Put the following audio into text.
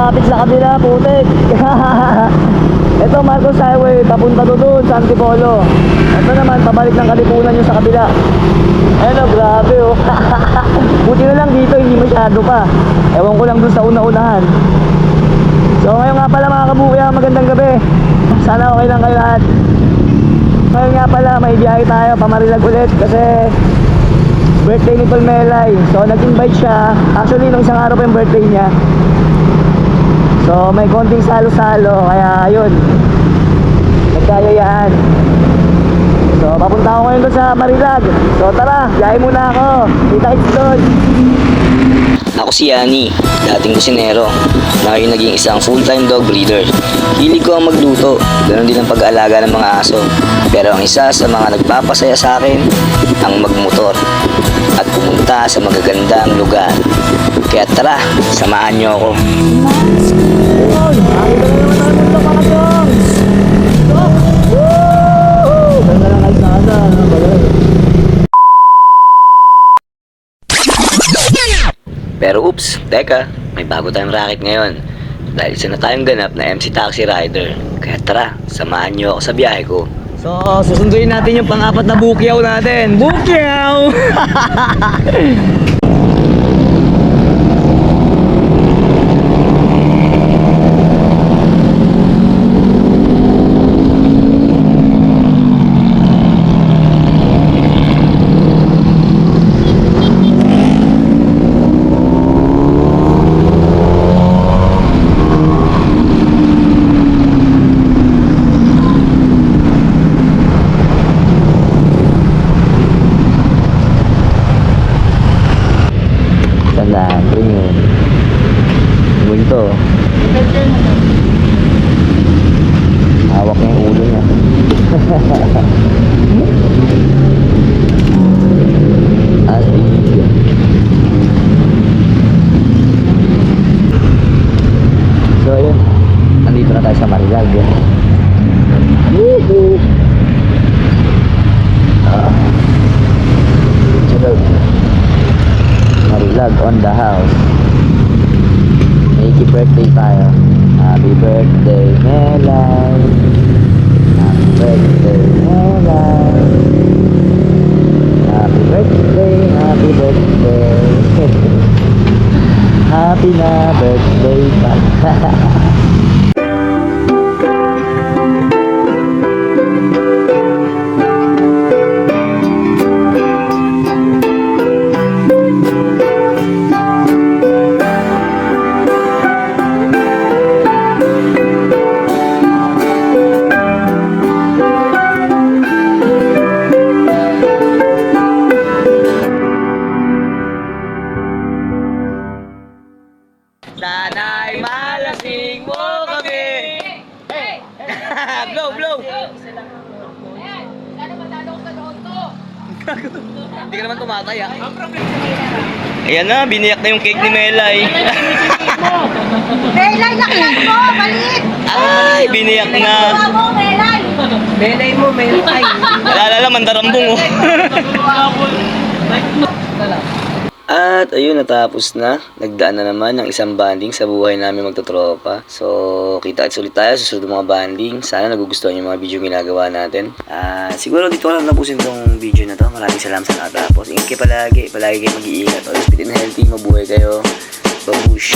traffic sa kabila, putik. Ito, Marcos Highway, papunta to doon sa Antipolo. Ito naman, pabalik ng Katipunan yung sa kabila. Ayun, grabe oh. Buti na lang dito, hindi masyado pa. Ewan ko lang doon sa una-unahan. So ngayon nga pala mga kabuya, magandang gabi. Sana okay lang kayo lahat. Ngayon nga pala, may biyahe tayo, pamarilag ulit kasi birthday ni Palmelay. So nag-invite siya. Actually, nung isang araw pa yung birthday niya. So may konting salo-salo, kaya ayun, nagkayayaan. So papunta ako ngayon doon sa Marilag. So tara, biyahe muna ako. Kita-kits doon. Ako si Yani, dating kusinero, na ngayon naging isang full-time dog breeder. Hilig ko ang magluto, ganoon din ang pag-aalaga ng mga aso. Pero ang isa sa mga nagpapasaya sa akin, ang magmotor at pumunta sa magagandang lugar. Kaya tara, samahan niyo ako. Ayun, nakita na naman tayo punta mga chong. Woo! Ganda lang kayo sana. Pero oops, teka, may bago tayong racket ngayon. Dahil isa na tayong ganap na MC Taxi Rider. Kaya tara, samahan niyo ako sa biyahe ko. So, susunduin natin yung pang-apat na bukyaw natin. Bukyaw! Sandaan, premium. Multo. Hawak niya yung ulo niya. Astig. So ayun, nandito na tayo sa Marilag. Woohoo! Marilag on the house. Make birthday tayo. Happy birthday, Melay. Happy birthday, Melay. Happy birthday, happy birthday. Happy na birthday pa. Sana'y malasing mo kami. Hey! Blow, blow! Ayan, sana matalo ko sa doon to. Hindi ka naman tumatay ah. Ayan na, biniyak na yung cake ni Melay. Melay, nakilala mo, balik! Ay, biniyak na. Gawa mo, Melay! Melay mo, Melay. Alala, mandarambong oh. At ayun, natapos na. Nagdaan na naman ng isang banding sa buhay namin magtotropa. So, kita-kits ulit tayo sa susunod mga banding. Sana nagugustuhan yung mga video ginagawa natin. Siguro dito ko lang napusin tong video na to. Maraming salamat sa nakatapos. Ingat kayo palagi. Palagi kayo mag-iingat. Always fit and healthy. Mabuhay kayo. Babush!